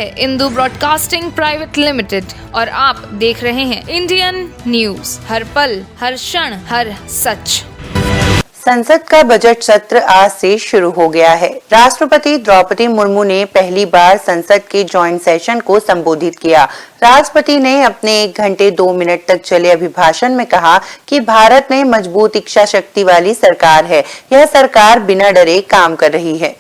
है Indu broadcasting private limited और आप देख रहे हैं इंडियन न्यूज, हर पल, हर क्षण, हर सच। संसद का बजट सत्र आज से शुरू हो गया है। राष्ट्रपति द्रौपदी मुर्मू ने पहली बार संसद के जॉइंट सेशन को संबोधित किया। राष्ट्रपति ने अपने 1 घंटे 2 मिनट तक चले अभिभाषण में कहा कि भारत में मजबूत इच्छा शक्ति वाली सरकार है। यह सरकार बिना डरे काम कर रही है।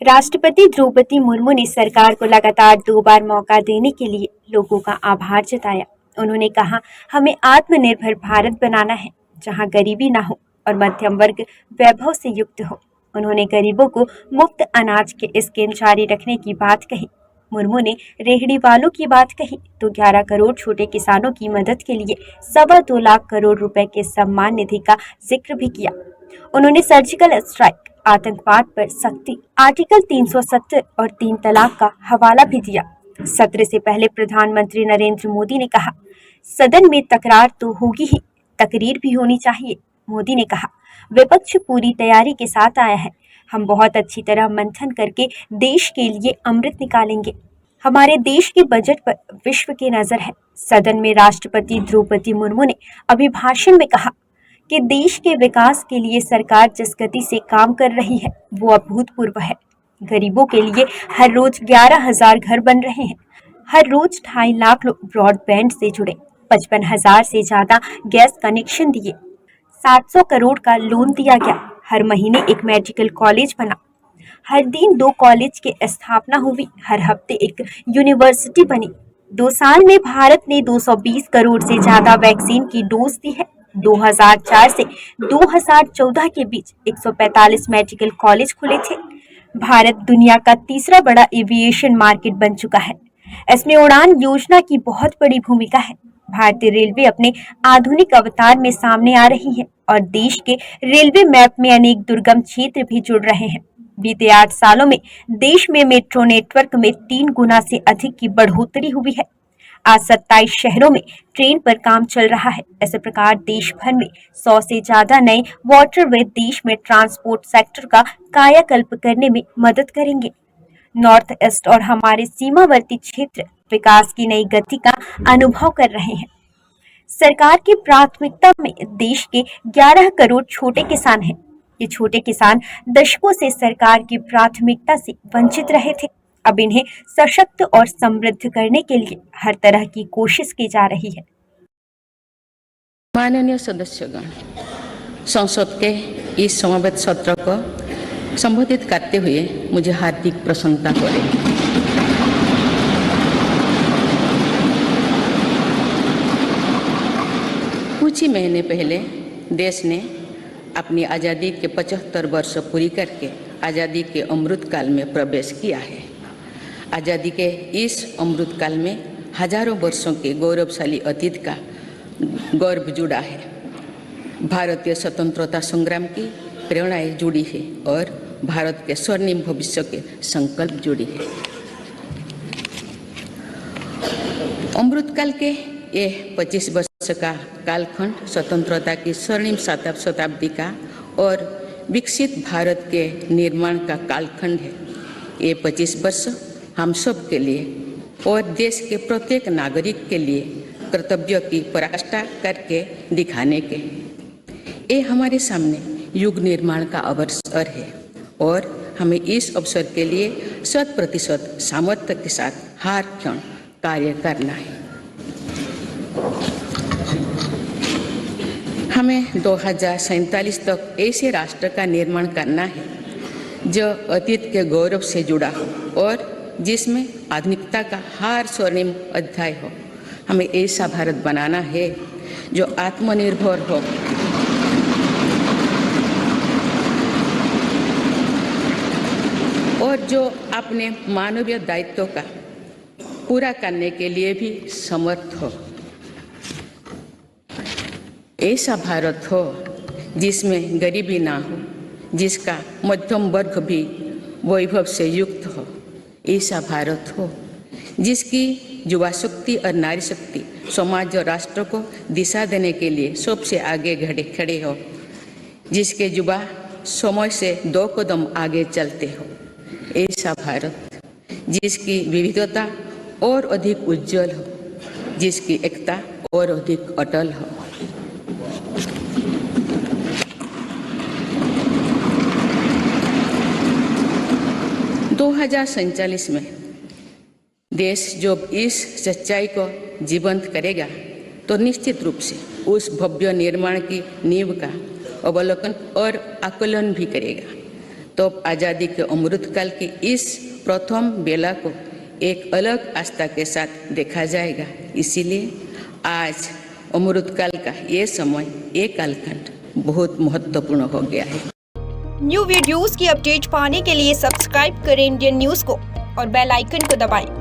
राष्ट्रपति द्रौपदी मुर्मू ने सरकार को लगातार 2 बार मौका देने के लिए लोगों का आभार जताया। उन्होंने कहा, हमें आत्मनिर्भर भारत बनाना है, जहां गरीबी ना हो और मध्यम वर्ग वैभव से युक्त हो। उन्होंने गरीबों को मुफ्त अनाज के स्कीम जारी रखने की बात कही। मुर्मू ने रेहड़ी वालों की बात कही तो 11 करोड़ छोटे किसानों की मदद के लिए 2.25 लाख करोड़ रुपए के सम्मान निधि का जिक्र भी किया। उन्होंने सर्जिकल स्ट्राइक, आतंकवाद पर सख्ती, आर्टिकल 370 और 3 तलाक का हवाला भी दिया। सत्र से पहले प्रधानमंत्री नरेंद्र मोदी ने कहा, सदन में तकरार तो होगी ही, तकरीर भी होनी चाहिए। मोदी ने कहा, विपक्ष पूरी तैयारी के साथ आया है। हम बहुत अच्छी तरह मंथन करके देश के लिए अमृत निकालेंगे। हमारे देश के बजट पर विश्व की नजर है। सदन में राष्ट्रपति द्रौपदी मुर्मू ने अभिभाषण में कहा कि देश के विकास के लिए सरकार जिस गति से काम कर रही है वो अभूतपूर्व है। गरीबों के लिए हर रोज 11,000 घर बन रहे हैं। हर रोज 2.5 लाख लोग ब्रॉडबैंड से जुड़े, 55,000 से ज्यादा गैस कनेक्शन दिए, 700 करोड़ का लोन दिया गया। हर महीने एक मेडिकल कॉलेज बना, हर दिन 2 कॉलेज की स्थापना हुई, हर हफ्ते एक यूनिवर्सिटी बनी। 2 साल में भारत ने 220 करोड़ से ज्यादा वैक्सीन की डोज दी है। 2004 से 2014 के बीच 145 मेडिकल कॉलेज खुले थे। भारत दुनिया का तीसरा बड़ा एविएशन मार्केट बन चुका है। इसमें उड़ान योजना की बहुत बड़ी भूमिका है। भारतीय रेलवे अपने आधुनिक अवतार में सामने आ रही है और देश के रेलवे मैप में अनेक दुर्गम क्षेत्र भी जुड़ रहे हैं। बीते 8 सालों में देश में मेट्रो नेटवर्क में 3 गुना से अधिक की बढ़ोतरी हुई है। आज 27 शहरों में ट्रेन पर काम चल रहा है। इस प्रकार देश भर में 100 से ज्यादा नए वाटरवे देश में ट्रांसपोर्ट सेक्टर का कायाकल्प करने में मदद करेंगे। नॉर्थ ईस्ट और हमारे सीमावर्ती क्षेत्र विकास की नई गति का अनुभव कर रहे हैं। सरकार की प्राथमिकता में देश के 11 करोड़ छोटे किसान हैं। ये छोटे किसान दशकों से सरकार की प्राथमिकता से वंचित रहे थे। अब इन्हें सशक्त और समृद्ध करने के लिए हर तरह की कोशिश की जा रही है। माननीय सदस्यगण, संसद के इस समावेश सत्र को संबोधित करते हुए मुझे हार्दिक प्रसन्नता हो रही है। कुछ ही महीने पहले देश ने अपनी आज़ादी के 75 वर्ष पूरी करके आज़ादी के अमृत काल में प्रवेश किया है। आज़ादी के इस अमृत काल में हजारों वर्षों के गौरवशाली अतीत का गौरव जुड़ा है। भारतीय स्वतंत्रता संग्राम की प्रेरणाएं जुड़ी है और भारत के स्वर्णिम भविष्य के संकल्प जुड़ी है। अमृत काल के ये 25 वर्ष का कालखंड स्वतंत्रता की स्वर्णिम शताब्दी का और विकसित भारत के निर्माण का कालखंड है। ये 25 वर्ष हम सब के लिए और देश के प्रत्येक नागरिक के लिए कर्तव्य की पराकाष्ठा करके दिखाने के, ये हमारे सामने युग निर्माण का अवसर है और हमें इस अवसर के लिए 100% सामर्थ्य के साथ हर क्षण कार्य करना है। हमें 2047 तक ऐसे राष्ट्र का निर्माण करना है जो अतीत के गौरव से जुड़ा हो और जिसमें आधुनिकता का हर स्वर्णिम अध्याय हो। हमें ऐसा भारत बनाना है जो आत्मनिर्भर हो, और जो अपने मानवीय दायित्व का पूरा करने के लिए भी समर्थ हो। ऐसा भारत हो जिसमें गरीबी ना हो, जिसका मध्यम वर्ग भी वैभव से युक्त हो। ऐसा भारत हो जिसकी युवा शक्ति और नारी शक्ति समाज और राष्ट्र को दिशा देने के लिए सबसे आगे खड़े हो, जिसके युवा समय से 2 कदम आगे चलते हो। ऐसा भारत जिसकी विविधता और अधिक उज्जवल हो, जिसकी एकता और अधिक अटल हो। दो 2047 में देश जब इस सच्चाई को जीवंत करेगा तो निश्चित रूप से उस भव्य निर्माण की नींव का अवलोकन और आकलन भी करेगा। तो आज़ादी के अमृतकाल की इस प्रथम बेला को एक अलग आस्था के साथ देखा जाएगा। इसीलिए आज अमृतकाल का ये समय, ये कालखंड बहुत महत्वपूर्ण हो गया है। न्यू वीडियोस की अपडेट पाने के लिए सब्सक्राइब करें इंडियन न्यूज़ को और बेल आइकन को दबाएं।